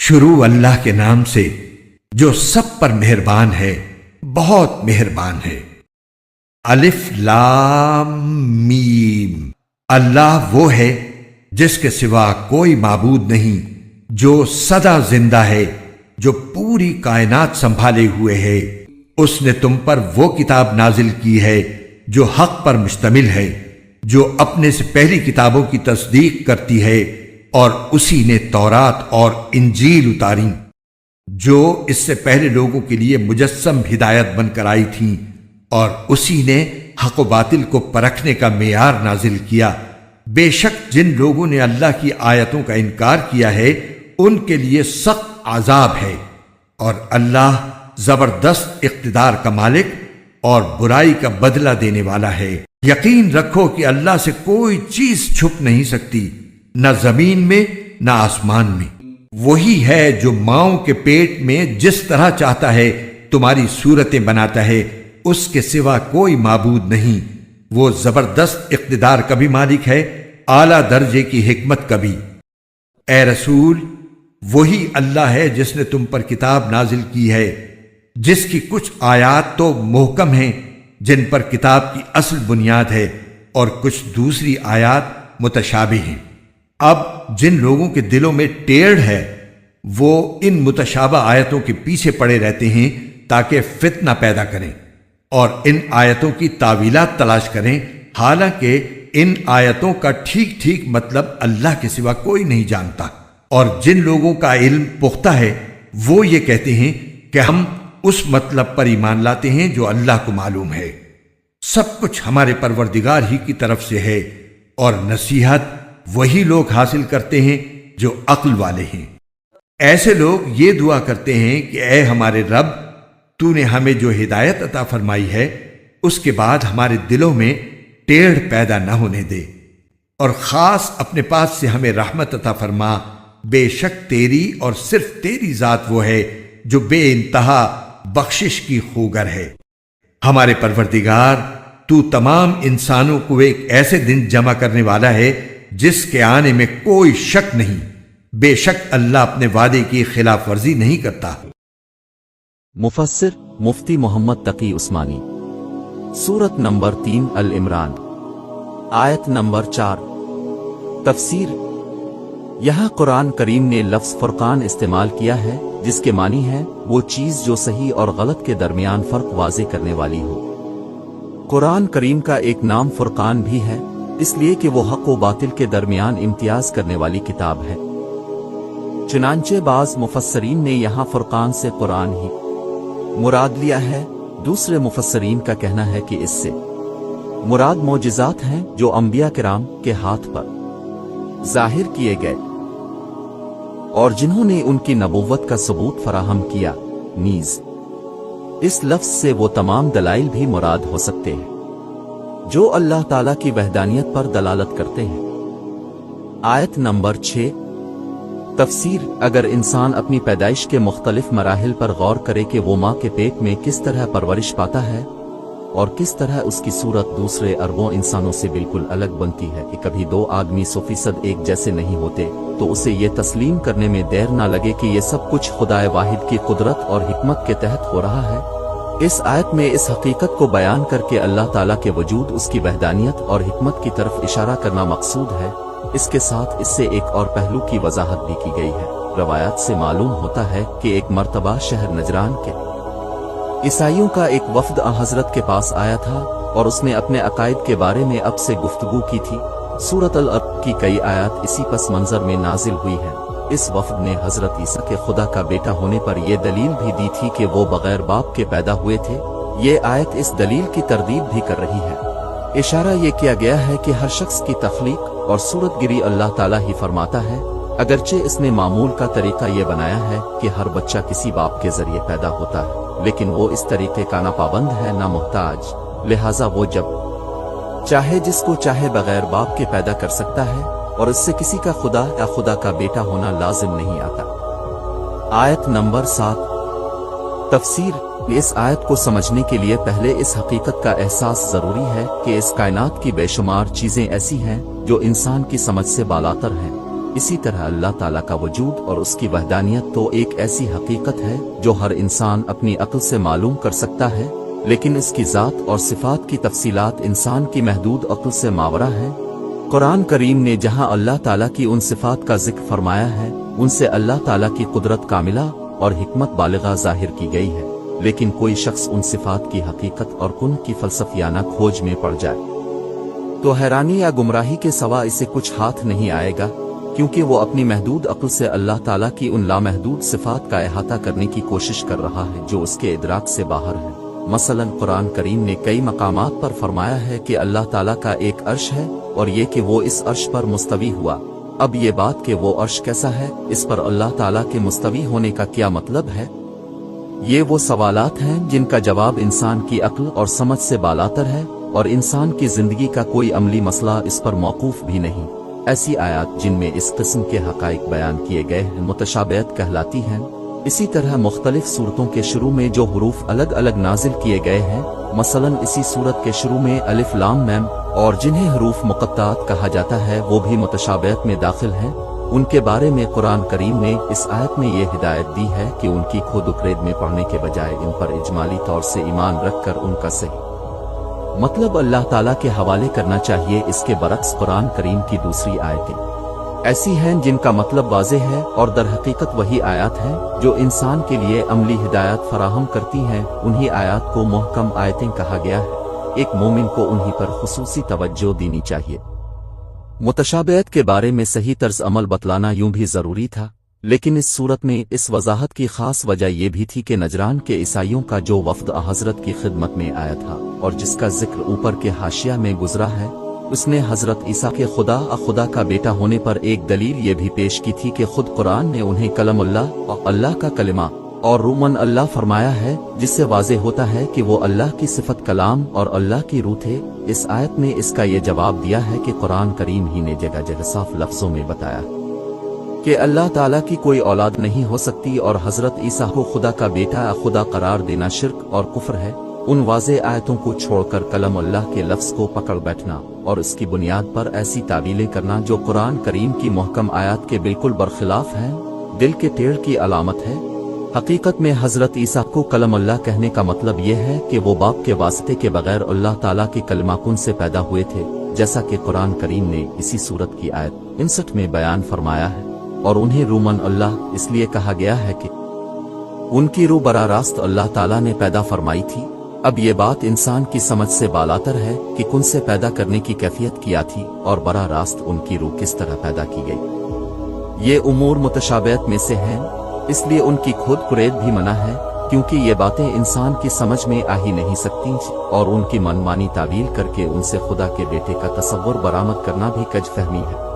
شروع اللہ کے نام سے جو سب پر مہربان ہے، بہت مہربان ہے۔ الف لام میم۔ اللہ وہ ہے جس کے سوا کوئی معبود نہیں، جو سدا زندہ ہے، جو پوری کائنات سنبھالے ہوئے ہے۔ اس نے تم پر وہ کتاب نازل کی ہے جو حق پر مشتمل ہے، جو اپنے سے پہلی کتابوں کی تصدیق کرتی ہے، اور اسی نے تورات اور انجیل اتاری جو اس سے پہلے لوگوں کے لیے مجسم ہدایت بن کر آئی تھیں، اور اسی نے حق و باطل کو پرکھنے کا معیار نازل کیا۔ بے شک جن لوگوں نے اللہ کی آیتوں کا انکار کیا ہے ان کے لیے سخت عذاب ہے، اور اللہ زبردست اقتدار کا مالک اور برائی کا بدلہ دینے والا ہے۔ یقین رکھو کہ اللہ سے کوئی چیز چھپ نہیں سکتی، نہ زمین میں نہ آسمان میں۔ وہی ہے جو ماؤں کے پیٹ میں جس طرح چاہتا ہے تمہاری صورتیں بناتا ہے، اس کے سوا کوئی معبود نہیں۔ وہ زبردست اقتدار کا بھی مالک ہے، اعلیٰ درجے کی حکمت کا بھی۔ اے رسول، وہی اللہ ہے جس نے تم پر کتاب نازل کی ہے، جس کی کچھ آیات تو محکم ہیں جن پر کتاب کی اصل بنیاد ہے، اور کچھ دوسری آیات متشابہ ہیں۔ اب جن لوگوں کے دلوں میں ٹیڑھ ہے وہ ان متشابہ آیتوں کے پیچھے پڑے رہتے ہیں تاکہ فتنہ پیدا کریں اور ان آیتوں کی تاویلات تلاش کریں، حالانکہ ان آیتوں کا ٹھیک ٹھیک مطلب اللہ کے سوا کوئی نہیں جانتا۔ اور جن لوگوں کا علم پختہ ہے وہ یہ کہتے ہیں کہ ہم اس مطلب پر ایمان لاتے ہیں جو اللہ کو معلوم ہے۔ سب کچھ ہمارے پروردگار ہی کی طرف سے ہے، اور نصیحت وہی لوگ حاصل کرتے ہیں جو عقل والے ہیں۔ ایسے لوگ یہ دعا کرتے ہیں کہ اے ہمارے رب، تو نے ہمیں جو ہدایت عطا فرمائی ہے اس کے بعد ہمارے دلوں میں ٹیڑھ پیدا نہ ہونے دے، اور خاص اپنے پاس سے ہمیں رحمت عطا فرما۔ بے شک تیری اور صرف تیری ذات وہ ہے جو بے انتہا بخشش کی خوگر ہے۔ ہمارے پروردگار، تو تمام انسانوں کو ایک ایسے دن جمع کرنے والا ہے جس کے آنے میں کوئی شک نہیں۔ بے شک اللہ اپنے وعدے کی خلاف ورزی نہیں کرتا۔ مفسر مفتی محمد تقی عثمانی۔ سورت نمبر 3 العمران، آیت نمبر 4۔ تفسیر۔ یہاں قرآن کریم نے لفظ فرقان استعمال کیا ہے جس کے معنی ہے وہ چیز جو صحیح اور غلط کے درمیان فرق واضح کرنے والی ہو۔ قرآن کریم کا ایک نام فرقان بھی ہے اس لیے کہ وہ حق و باطل کے درمیان امتیاز کرنے والی کتاب ہے۔ چنانچہ بعض مفسرین نے یہاں فرقان سے قرآن ہی مراد لیا ہے، دوسرے مفسرین کا کہنا ہے کہ اس سے مراد معجزات ہیں جو انبیاء کرام کے ہاتھ پر ظاہر کیے گئے اور جنہوں نے ان کی نبوت کا ثبوت فراہم کیا۔ نیز اس لفظ سے وہ تمام دلائل بھی مراد ہو سکتے ہیں جو اللہ تعالیٰ کی وحدانیت پر دلالت کرتے ہیں۔ آیت نمبر 6۔ تفسیر۔ اگر انسان اپنی پیدائش کے مختلف مراحل پر غور کرے کہ وہ ماں کے پیٹ میں کس طرح پرورش پاتا ہے اور کس طرح اس کی صورت دوسرے اربوں انسانوں سے بالکل الگ بنتی ہے کہ کبھی دو آدمی 100% ایک جیسے نہیں ہوتے، تو اسے یہ تسلیم کرنے میں دیر نہ لگے کہ یہ سب کچھ خدائے واحد کی قدرت اور حکمت کے تحت ہو رہا ہے۔ اس آیت میں اس حقیقت کو بیان کر کے اللہ تعالیٰ کے وجود، اس کی وحدانیت اور حکمت کی طرف اشارہ کرنا مقصود ہے۔ اس کے ساتھ اس سے ایک اور پہلو کی وضاحت بھی کی گئی ہے۔ روایات سے معلوم ہوتا ہے کہ ایک مرتبہ شہر نجران کے عیسائیوں کا ایک وفد حضرت کے پاس آیا تھا اور اس نے اپنے عقائد کے بارے میں اب سے گفتگو کی تھی۔ سورۃ العرب کی کئی آیات اسی پس منظر میں نازل ہوئی ہیں۔ اس وفد نے حضرت عیسیٰ کے خدا کا بیٹا ہونے پر یہ دلیل بھی دی تھی کہ وہ بغیر باپ کے پیدا ہوئے تھے۔ یہ آیت اس دلیل کی تردید بھی کر رہی ہے۔ اشارہ یہ کیا گیا ہے کہ ہر شخص کی تخلیق اور صورت گری اللہ تعالیٰ ہی فرماتا ہے، اگرچہ اس نے معمول کا طریقہ یہ بنایا ہے کہ ہر بچہ کسی باپ کے ذریعے پیدا ہوتا ہے، لیکن وہ اس طریقے کا نہ پابند ہے نہ محتاج، لہٰذا وہ جب چاہے جس کو چاہے بغیر باپ کے پیدا کر سکتا ہے، اور اس سے کسی کا خدا یا خدا کا بیٹا ہونا لازم نہیں آتا۔ آیت نمبر 7۔ تفسیر۔ اس آیت کو سمجھنے کے لیے پہلے اس حقیقت کا احساس ضروری ہے کہ اس کائنات کی بے شمار چیزیں ایسی ہیں جو انسان کی سمجھ سے بالاتر ہیں۔ اسی طرح اللہ تعالیٰ کا وجود اور اس کی وحدانیت تو ایک ایسی حقیقت ہے جو ہر انسان اپنی عقل سے معلوم کر سکتا ہے، لیکن اس کی ذات اور صفات کی تفصیلات انسان کی محدود عقل سے ماورا ہے۔ قرآن کریم نے جہاں اللہ تعالیٰ کی ان صفات کا ذکر فرمایا ہے، ان سے اللہ تعالیٰ کی قدرت کاملہ اور حکمت بالغہ ظاہر کی گئی ہے، لیکن کوئی شخص ان صفات کی حقیقت اور کن کی فلسفیانہ کھوج میں پڑ جائے تو حیرانی یا گمراہی کے سوا اسے کچھ ہاتھ نہیں آئے گا، کیونکہ وہ اپنی محدود عقل سے اللہ تعالیٰ کی ان لامحدود صفات کا احاطہ کرنے کی کوشش کر رہا ہے جو اس کے ادراک سے باہر ہے۔ مثلا قرآن کریم نے کئی مقامات پر فرمایا ہے کہ اللہ تعالیٰ کا ایک عرش ہے، اور یہ کہ وہ اس عرش پر مستوی ہوا۔ اب یہ بات کہ وہ عرش کیسا ہے، اس پر اللہ تعالیٰ کے مستوی ہونے کا کیا مطلب ہے، یہ وہ سوالات ہیں جن کا جواب انسان کی عقل اور سمجھ سے بالاتر ہے، اور انسان کی زندگی کا کوئی عملی مسئلہ اس پر موقوف بھی نہیں۔ ایسی آیات جن میں اس قسم کے حقائق بیان کیے گئے ہیں متشابہت کہلاتی ہیں۔ اسی طرح مختلف صورتوں کے شروع میں جو حروف الگ الگ نازل کیے گئے ہیں، مثلا اسی صورت کے شروع میں الف لام میم، اور جنہیں حروف مقطعات کہا جاتا ہے، وہ بھی متشابہت میں داخل ہیں۔ ان کے بارے میں قرآن کریم نے اس آیت میں یہ ہدایت دی ہے کہ ان کی کھود اکرید میں پڑھنے کے بجائے ان پر اجمالی طور سے ایمان رکھ کر ان کا صحیح مطلب اللہ تعالیٰ کے حوالے کرنا چاہیے۔ اس کے برعکس قرآن کریم کی دوسری آیتیں ایسی ہیں جن کا مطلب واضح ہے، اور در حقیقت وہی آیات ہیں جو انسان کے لیے عملی ہدایت فراہم کرتی ہیں۔ انہی آیات کو محکم آیتیں کہا گیا ہے۔ ایک مومن کو انہی پر خصوصی توجہ دینی چاہیے۔ متشابہت کے بارے میں صحیح طرز عمل بتلانا یوں بھی ضروری تھا، لیکن اس صورت میں اس وضاحت کی خاص وجہ یہ بھی تھی کہ نجران کے عیسائیوں کا جو وفد حضرت کی خدمت میں آیا تھا اور جس کا ذکر اوپر کے حاشیہ میں گزرا ہے، اس نے حضرت عیسیٰ کے خدا کا بیٹا ہونے پر ایک دلیل یہ بھی پیش کی تھی کہ خود قرآن نے انہیں کلم اللہ اور اللہ کا کلمہ اور رومن اللہ فرمایا ہے، جس سے واضح ہوتا ہے کہ وہ اللہ کی صفت کلام اور اللہ کی روح تھے۔ اس آیت نے اس کا یہ جواب دیا ہے کہ قرآن کریم ہی نے جگہ جگہ صاف لفظوں میں بتایا کہ اللہ تعالیٰ کی کوئی اولاد نہیں ہو سکتی، اور حضرت عیسیٰ کو خدا کا بیٹا یا خدا قرار دینا شرک اور کفر ہے۔ ان واضح آیتوں کو چھوڑ کر کلم اللہ کے لفظ کو پکڑ بیٹھنا اور اس کی بنیاد پر ایسی تعبیلیں کرنا جو قرآن کریم کی محکم آیات کے بالکل برخلاف ہیں، دل کے ٹیڑھ کی علامت ہے۔ حقیقت میں حضرت عیسیٰ کو کلم اللہ کہنے کا مطلب یہ ہے کہ وہ باپ کے واسطے کے بغیر اللہ تعالیٰ کے کلمہ کن سے پیدا ہوئے تھے، جیسا کہ قرآن کریم نے اسی سورت کی آیت 59 میں بیان فرمایا ہے۔ اور انہیں رومن اللہ اس لیے کہا گیا ہے کہ ان کی روح براہ راست اللہ تعالیٰ نے پیدا فرمائی تھی۔ اب یہ بات انسان کی سمجھ سے بالاتر ہے کہ کن سے پیدا کرنے کی کیفیت کیا تھی اور براہ راست ان کی روح کس طرح پیدا کی گئی۔ یہ امور متشابہت میں سے ہیں، اس لیے ان کی کھود کرید بھی منع ہے، کیونکہ یہ باتیں انسان کی سمجھ میں آ ہی نہیں سکتی، اور ان کی من مانی تعویل کر کے ان سے خدا کے بیٹے کا تصور برآمد کرنا بھی کج فہمی ہے۔